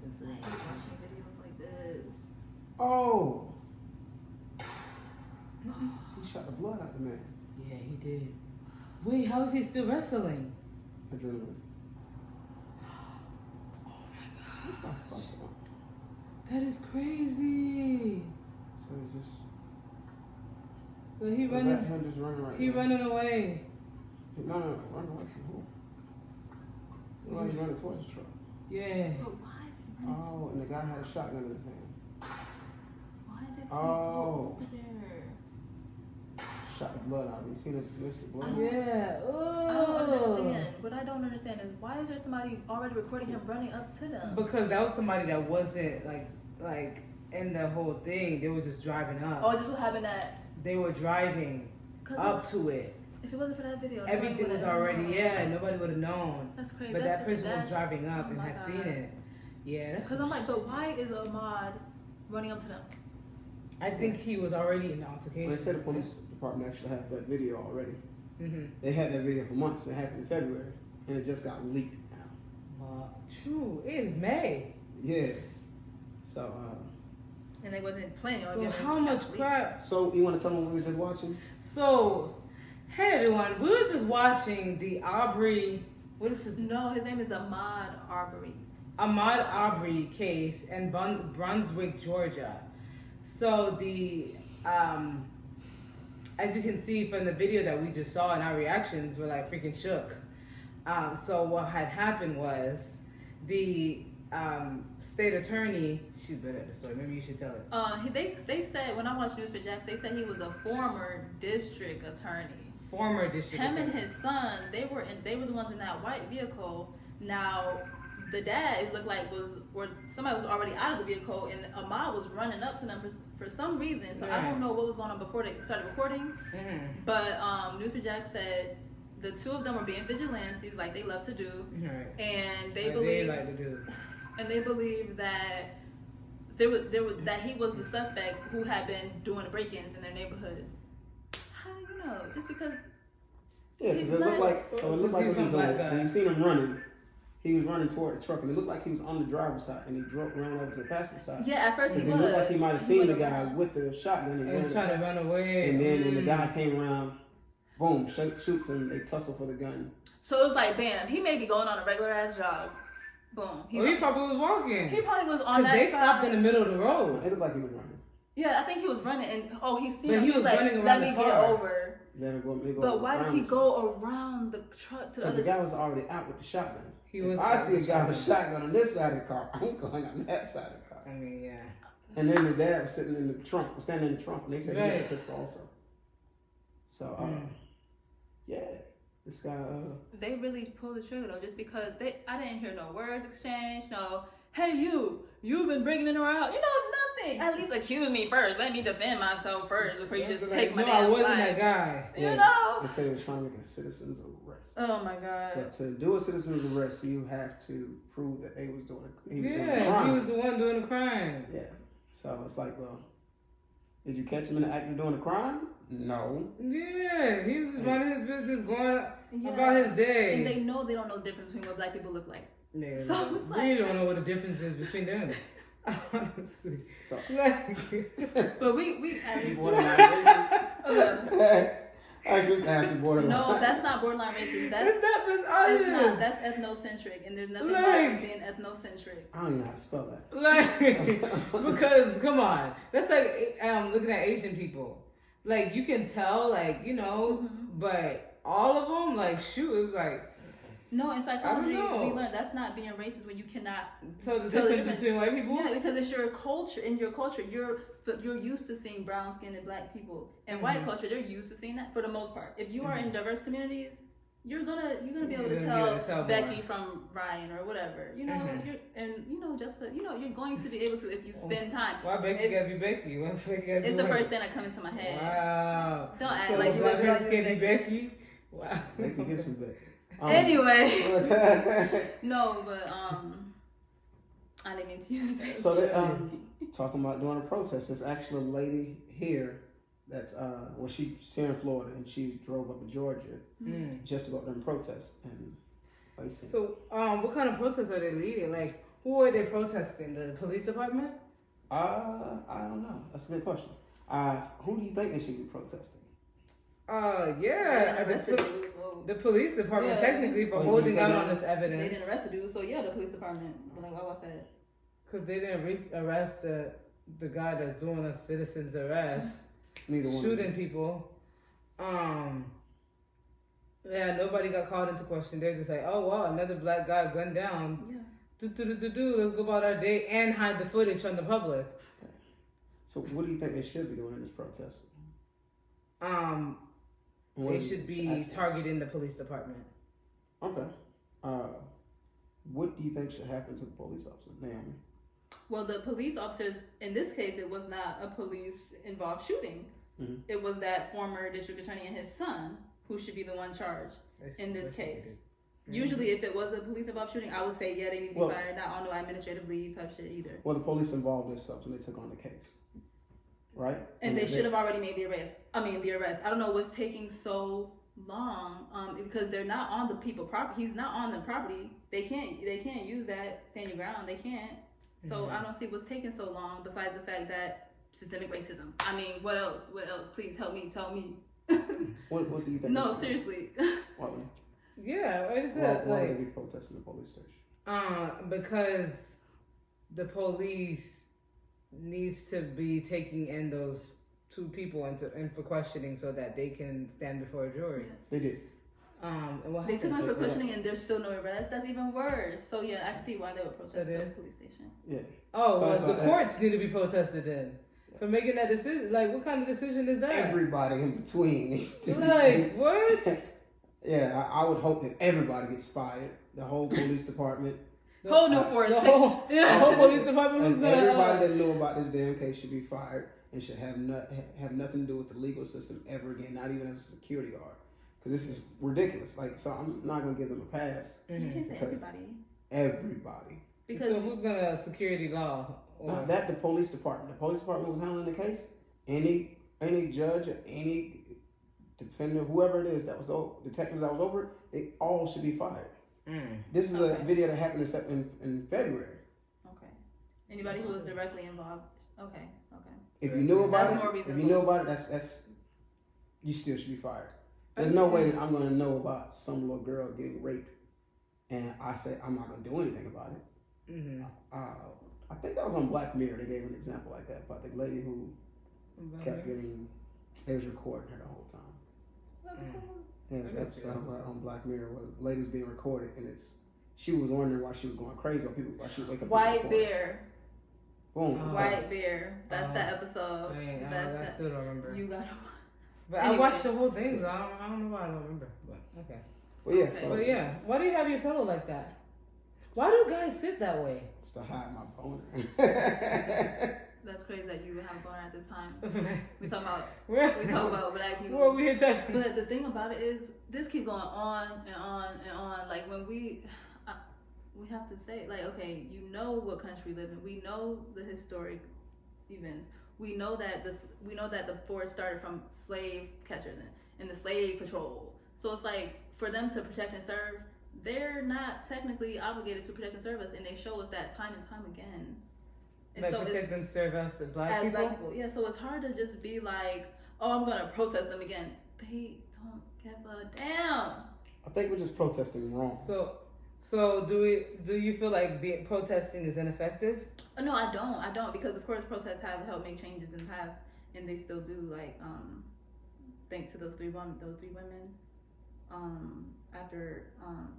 incident. I hate watching videos like this. Oh. He shot the blood out the man. Yeah, he did. Wait, how is he still wrestling? Adrenaline. Oh my What god. the fuck? That is crazy. So it's just. But he So running. is that him just running right He now? running away. No, running away from who? Well, he's running towards the truck. Yeah. But why is he running? Oh, and the guy had a shotgun in his hand. Why did he Oh. go over there? Shot the blood out of him. You seen the mist of blood? Yeah. Oh. I don't understand. What I don't understand is why is there somebody already recording him running up to them? Because that was somebody that wasn't like in the whole thing. They was just driving up. Oh, this will happen that. They were driving up to it. If it wasn't for that video, Everything was already, nobody would have known. That's crazy. But that's that person was driving up oh and my had God. seen it. Yeah, that's. Because I'm like, but why is Ahmaud running up to them? I think he was already in the altercation. Well, they said the police department actually had that video already. Mm-hmm. They had that video for months. It happened in February, and it just got leaked now. True. It is May. Yeah. So, And they wasn't planning on So giving how much crap? so you want to tell them what we were just watching? So, hey everyone, we were just watching the Aubrey. What is his? No, his name is Ahmaud Aubrey. Ahmaud Aubrey case in Brunswick, Georgia. So the as you can see from the video that we just saw, and our reactions were like freaking shook. So what had happened was the state attorney. She's better at the story. Maybe you should tell it. They said when I watched News for Jax, they said he was a former district attorney. Former district Him attorney. and his son, they were the ones in that white vehicle. Now, the dad, it looked like somebody was already out of the vehicle, and Ahmaud was running up to them for some reason. So I don't know what was going on before they started recording. Mm-hmm. But News for Jax said the two of them were being vigilantes, like they love to do, Right. and they Like believe, they like to do. and they believe that that he was the suspect who had been doing the break-ins in their neighborhood. How do you know? Just because? Yeah, because it looked like what he was doing. When you seen him running, he was running toward the truck, and it looked like he was on the driver's side, and he ran over to the passenger side. Yeah, at first he was. It looked like he might have seen the guy with the shotgun And trying to run away. And then when the guy came around, boom, shoots him. They tussle for the gun. So it was like, bam, he may be going on a regular ass jog. Boom. He probably was walking. He probably was on that they side. stopped in the middle of the road. It looked like he was running. Yeah, I think he was running, and he seen But him. he was like, running let around me the get car. over. But why did he go around the truck to the Because other the guy side? was already out with the shotgun. He was If I see a guy out with a shotgun on this side of the car, I'm going on that side of the car. I mean, yeah. And then the dad was sitting in the trunk, standing in the trunk, and they said he had a Right. pistol also. So, yeah, this guy. They really pulled the trigger though, just because I didn't hear no words exchanged, no, hey you've been bringing her out, nothing. At least accuse me first. Let me defend myself first before you just take my damn I wasn't life. that guy. They said he was trying to make a citizen's arrest. Oh my God. But to do a citizen's arrest, you have to prove that he was doing a crime. He was the one doing the crime. Yeah. So it's like, well, did you catch him in the act of doing a crime? No. Yeah, he was running his business, going about his day. And they know they don't know the difference between what black people look like. Yeah, So it's like, we don't know what the difference is between them. Honestly. So. but we borderline racist. Actually, after borderline. No, that's not borderline racist. That's that's ethnocentric, and there's nothing wrong with being ethnocentric. I don't even know how to spell that. Because come on, that's like looking at Asian people. Like you can tell, but all of them, like shoot, it was like. No, in psychology, we learned that's not being racist when you cannot tell the difference between white people. Yeah, because it's your culture. In your culture, you're used to seeing brown skinned and black people. In white culture, they're used to seing that for the most part. If you are in diverse communities, you're gonna be able to tell Becky from Ryan or whatever. You're Jessica. You're going to be able to if you spend time. Why Becky gotta be Becky? Why Becky gotta be It's the first thing that comes into my head. Wow. Don't act so like you black person can't be Becky. Wow. They can get some Becky. Anyway, no, but I didn't mean to use Becky. So they talking about doing a protest. There's actually a lady here that's she's here in Florida and she drove up to Georgia just to go up there and protest. And so what kind of protests are they leading? Like Who are they protesting? The police department? I don't know. That's a good question. Who do you think they should be protesting? Yeah. The police department, technically, for holding out on this evidence. They didn't arrest the dude, so yeah, the police department. Like, why was that? Because they didn't arrest the guy that's doing a citizen's arrest. Neither one. Shooting people. Yeah, nobody got called into question. They're just like, oh, wow, another black guy gunned down. Yeah. Let's go about our day and hide the footage from the public. So what do you think they should be doing in this protest? They should be targeting the police department. Okay. What do you think should happen to the police officer, Naomi? Well, the police officers, in this case, it was not a police-involved shooting. Mm-hmm. It was that former district attorney and his son who should be the one charged in this case. Mm-hmm. Usually, if it was a police-involved shooting, I would say, yeah, they need to be fired, not on no administrative leave type shit either. Well, the police involved themselves when they took on the case, right? And they should have already made the arrest. I don't know what's taking so long because they're not on the people property. He's not on the property. They can't use that, stand your ground. They can't. So I don't see what's taking so long besides the fact that systemic racism. I mean, what else? Please help me. Tell me. What do you think? No, seriously. Yeah, what is it? Why would they be protesting the police station? Because the police needs to be taking in those two people in for questioning so that they can stand before a jury. Yeah. They did. They took them for questioning and there's still no arrest. That's even worse. So yeah, I see why they would protest the police station. Yeah. Oh, so the courts need to be protested then for making that decision. Like, what kind of decision is that? Everybody in between needs to like what? Yeah, I would hope that everybody gets fired. The whole police department. The whole police department. Everybody that knew about this damn case should be fired and should have nothing to do with the legal system ever again. Not even as a security guard. Because this is ridiculous. Like, so I'm not gonna give them a pass. You can't say everybody. Everybody. Because so who's gonna security law? Not that the police department. The police department was handling the case. Any judge, any defender, whoever it is that was the detectives that was over it, they all should be fired. This is a video that happened in February. Okay. Anybody who was directly involved. Okay. If you knew about it, that's you still should be fired. There's no way that I'm going to know about some little girl getting raped and I say I'm not going to do anything about it. Mm-hmm. I think that was on Black Mirror. They gave an example like that about the lady who kept getting, they was recording her the whole time. Yeah, it's an episode on Black Mirror where the lady was being recorded and she was wondering why she was going crazy, why she would wake up. White Bear. Boom. White Bear. That's that episode. I still don't remember. You gotta. But anyway. I watched the whole thing, so I don't know why I don't remember. But okay. Well, yeah. So, but yeah, why do you have your pillow like that? Why do guys sit that way? It's to hide my boner. That's crazy that you have a boner at this time. We talk about black people. What are we here talking? But the thing about it is, this keeps going on and on and on. Like when we have to say, like, okay, you know what country we live in. We know the historic events. We know that the force started from slave catchers and the slave patrol. So it's like for them to protect and serve, they're not technically obligated to protect and serve us, and they show us that time and time again. And like so protect and serve us as black people. Yeah. So it's hard to just be like, oh, I'm gonna protest them again. They don't give a damn. I think we're just protesting wrong. So do you feel like protesting is ineffective? No, I don't because of course protests have helped make changes in the past, and they still do. Like thanks to those three women, after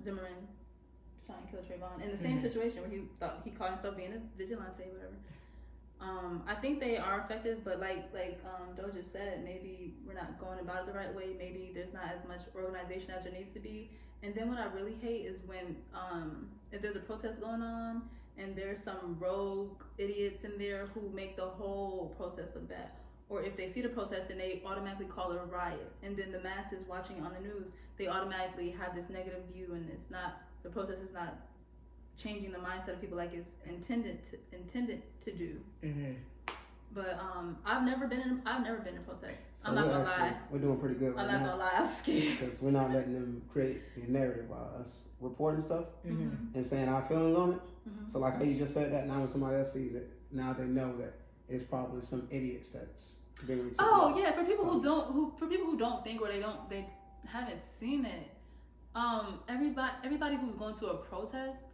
Zimmerman shot and killed Trayvon in the same situation where he thought he caught himself being a vigilante, whatever. I think they are effective, but like Doja said, maybe we're not going about it the right way. Maybe there's not as much organization as there needs to be. And then what I really hate is when if there's a protest going on and there's some rogue idiots in there who make the whole protest look bad. Or if they see the protest and they automatically call it a riot, and then the masses watching it on the news, they automatically have this negative view, and the protest is not changing the mindset of people like it's intended to do. Mm-hmm. But I've never been in a protest. So I'm not gonna lie. We're doing pretty good right now. I'm not gonna lie. I'm scared because we're not letting them create a narrative about us reporting stuff and saying our feelings on it. Mm-hmm. So like how you just said that, now when somebody else sees it, now they know that it's probably some idiots that's being. Oh yeah, for people who don't think or they haven't seen it. Everybody who's going to a protest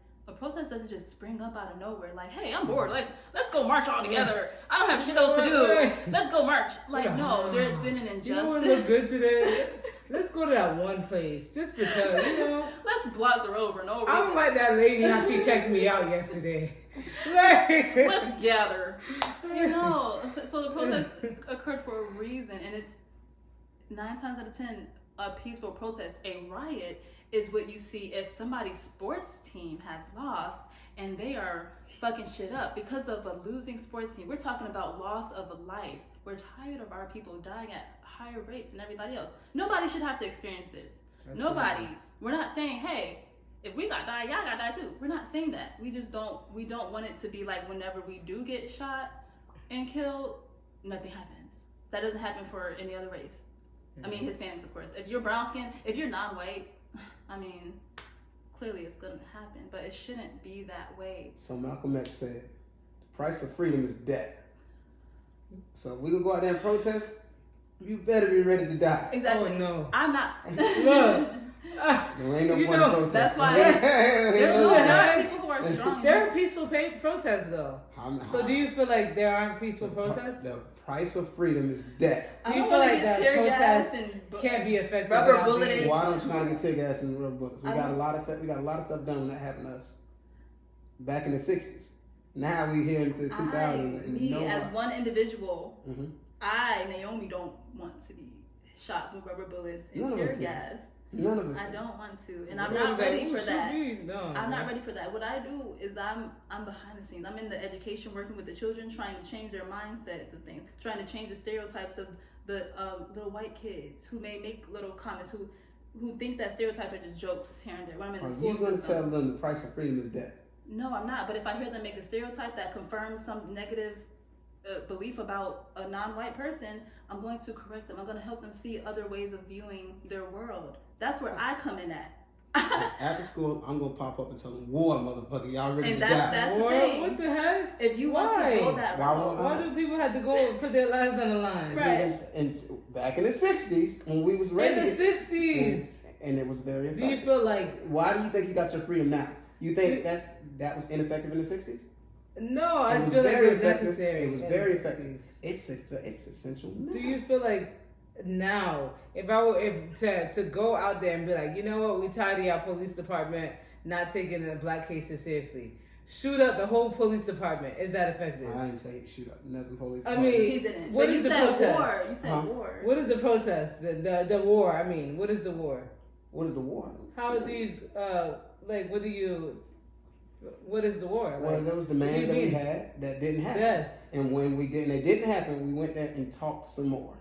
doesn't just spring up out of nowhere. Like, hey, I'm bored. Like, let's go march all together. I don't have shit else to do. Let's go march. Like, no, there's been an injustice. You know what look good today? Let's go to that one place, just because, you know. Let's block the road for no reason. I'm like that lady how she checked me out yesterday. Like, let's gather. You know, so the protest occurred for a reason, and it's 9 times out of 10 a peaceful protest. A riot is what you see if somebody's sports team has lost and they are fucking shit up because of a losing sports team. We're talking about loss of a life. We're tired of our people dying at higher rates than everybody else. Nobody should have to experience this. That's Nobody. Right. We're not saying, hey, if we got die, y'all got die too. We're not saying that. We don't want it to be like whenever we do get shot and killed, nothing happens. That doesn't happen for any other race. Mm-hmm. I mean, Hispanics, of course. If you're brown skinned, if you're non-white, I mean, clearly it's going to happen, but it shouldn't be that way. So Malcolm X said, the price of freedom is death. So if we could go out there and protest, you better be ready to die. Exactly. Oh, no. I'm not. Look. There ain't no point in protest. That's why there are people who are strong. There are peaceful protests, though. So do you feel like there aren't peaceful protests? The price of freedom is death. Do you feel like that protest can't be effective? Rubber bulleted. Why don't you want to get tear gas and rubber bullets? We got a lot of stuff done that happened to us back in the 60s. Now we here into the 2000s. As one individual, I, Naomi, don't want to be shot with rubber bullets and tear gas. None of us. I don't want to, and I'm not ready for that. I'm not ready for that. What I do is I'm behind the scenes. I'm in the education, working with the children, trying to change their mindsets of things, trying to change the stereotypes of the little white kids who may make little comments, who think that stereotypes are just jokes here and there. When I'm in the school system, are you going to tell them the price of freedom is death? No, I'm not. But if I hear them make a stereotype that confirms some negative belief about a non-white person, I'm going to correct them. I'm going to help them see other ways of viewing their world. That's where I come in at. After school, I'm going to pop up and tell them, war, motherfucker, y'all ready to die. That's the thing. What the heck? If you want to go that route. Why do people have to go put their lives on the line? Right. And back in the 60s, when we was ready. In the 60s. And it was very effective. Do you feel like... Why do you think you got your freedom now? You think that was ineffective in the 60s? No, I feel like it was necessary. It was very effective. It's essential now. Do you feel like now, if I were to go out there and be like, you know what, we tired of y'all police department not taking the black cases seriously, shoot up the whole police department, is that effective? I didn't say shoot up nothing police department. I mean, he didn't. What is the protest? War. You said war. What is the protest? The war. I mean, what is the war? What is the war? How do you what is the war? Well, there was demands that we had that didn't happen. Death. And when they didn't happen, we went there and talked some more.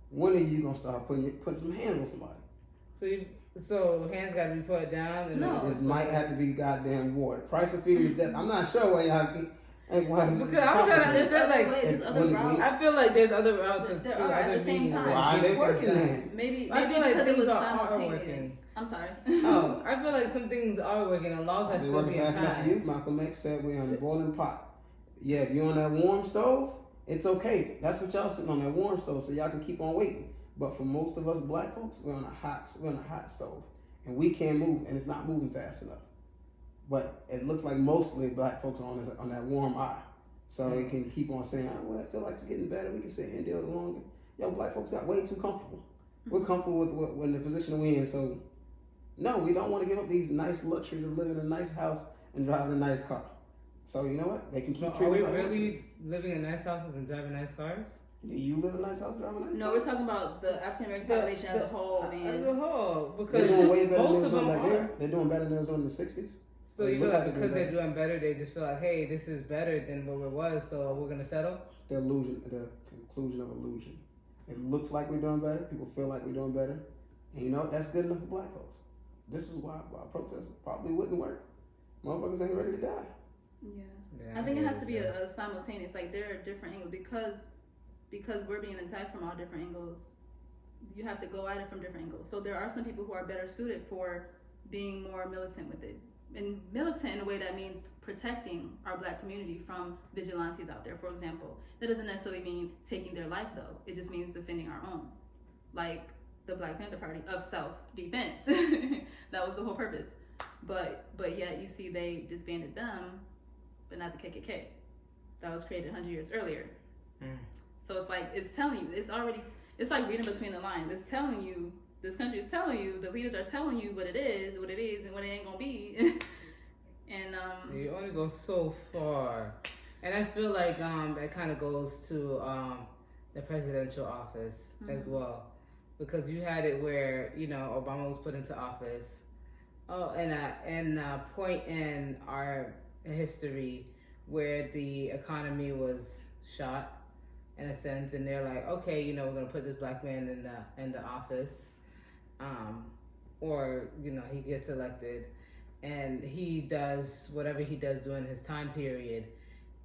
When are you gonna start putting some hands on somebody? So hands gotta be put down. And no, this might have to be goddamn war. The price of freedom is death. I'm not sure why y'all think. Because I'm trying to understand, I feel like there's other routes to at the same time. Why are they working then? Maybe because it was simultaneous. I'm sorry. I feel like some things are working and laws are still being passed. You. Malcolm X said we're on the boiling pot. Yeah, if you're on that warm stove, it's okay. That's what y'all sitting on, that warm stove, so y'all can keep on waiting. But for most of us black folks, we're on a hot stove, and we can't move, and it's not moving fast enough. But it looks like mostly black folks are on that warm eye, so they can keep on saying, "Oh, well, I feel like it's getting better. We can sit here and deal with it longer." Yo, black folks got way too comfortable. We're comfortable with the position we're in, so no, we don't want to give up these nice luxuries of living in a nice house and driving a nice car. So you know what? They can keep treating us like really living in nice houses and driving nice cars? Do you live in a nice house, driving a nice car? No, we're talking about the African American population as a whole, man. As a whole, because they're doing way better most than of them are. They're doing better than those in the 60s. So you feel like because they're doing better, they just feel like, hey, this is better than what it was, so we're gonna settle. The conclusion of illusion. It looks like we're doing better. People feel like we're doing better, and you know what? That's good enough for black folks. This is why protests probably wouldn't work. Motherfuckers ain't ready to die. Yeah, I think it has to be a simultaneous. Like there are different angles because we're being attacked from all different angles. You have to go at it from different angles. So there are some people who are better suited for being more militant with it. And militant in a way that means protecting our black community from vigilantes out there, for example. That doesn't necessarily mean taking their life, though. It just means defending our own. Like the Black Panther Party of self-defense. That was the whole purpose. But yet you see they disbanded them, but not the KKK. That was created 100 years earlier. So it's like, it's telling you, it's like reading between the lines. It's telling you, this country is telling you, the leaders are telling you what it is, and what it ain't gonna be. And you only go so far. And I feel like that kind of goes to the presidential office as well. Because you had it where, Obama was put into office. And a point in our history where the economy was shot, in a sense, and they're like, okay, we're gonna put this black man in the office, or he gets elected, and he does whatever he does during his time period,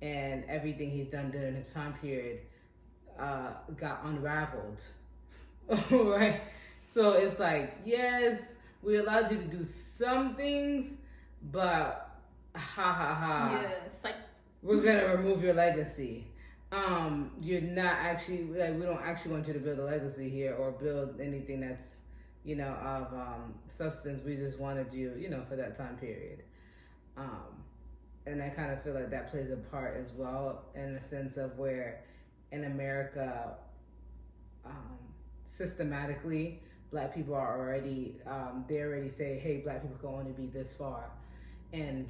and everything he's done during his time period got unraveled, right? So it's like, yes, we allowed you to do some things, but yeah, it's like we're gonna remove your legacy. You're not actually, like, we don't actually want you to build a legacy here or build anything that's, of substance. We just wanted you, for that time period. And I kind of feel like that plays a part as well, in the sense of where in America, systematically, black people are already, they already say, hey, black people can only be this far. And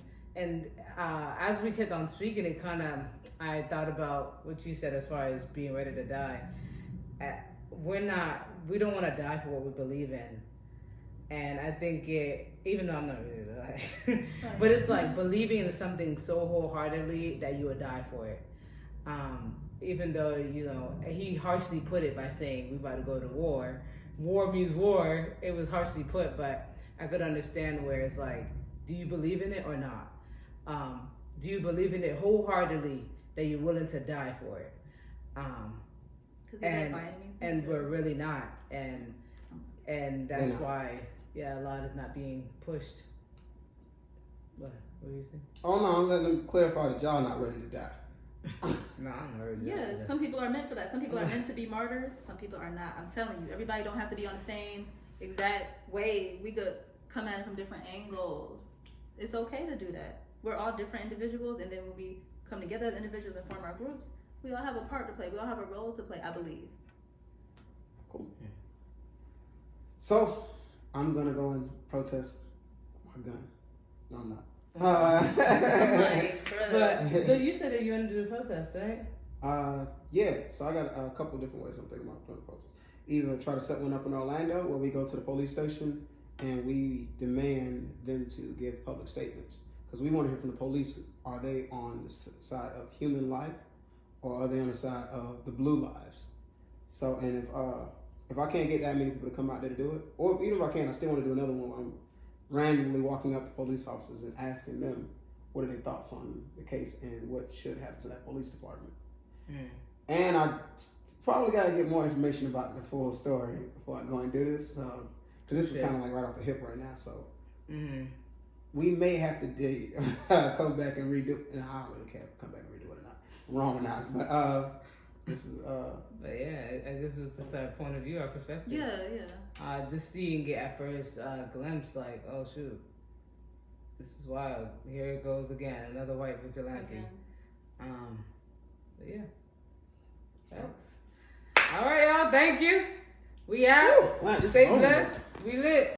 as we kept on speaking, it kind of, I thought about what you said as far as being ready to die. We don't want to die for what we believe in. And I think even though I'm not ready to die, but it's like believing in something so wholeheartedly that you would die for it. Even though, he harshly put it by saying we about to go to war. War means war. It was harshly put, but I could understand where it's like, do you believe in it or not? Do you believe in it wholeheartedly that you're willing to die for it? And we're really not, and that's why, a lot is not being pushed. What were you saying? Oh no, I'm letting them clarify that y'all not ready to die. No, I'm not ready to die. Yeah, some people are meant for that. Some people are meant to be martyrs. Some people are not. I'm telling you, everybody don't have to be on the same exact way. We could come at it from different angles. It's okay to do that. We're all different individuals, and then when we come together as individuals and form our groups, we all have a part to play. We all have a role to play, I believe. Cool. So, I'm gonna go and protest my gun. No, I'm not. But so you said that you wanted to do protests, right? Yeah. So I got a couple different ways I'm thinking about doing protests. Either try to set one up in Orlando, where we go to the police station and we demand them to give public statements, because we want to hear from the police. Are they on the side of human life, or are they on the side of the blue lives? So, and if I can't get that many people to come out there to do it, or even if I can, I still want to do another one where I'm randomly walking up to police officers and asking them what are their thoughts on the case and what should happen to that police department. And I probably got to get more information about the full story before I go and do this, because this is kind of like right off the hip right now. So we may have to come back and redo. And I don't really care if I come back and redo it or not, wrong or not. But this is. But yeah, I guess it's just our point of view, our perspective. Yeah. Just seeing it at first glimpse, like, oh shoot, this is wild. Here it goes again, another white vigilante. But yeah, thanks. All right, y'all. Thank you. We out. Wow, Stay blessed. We lit.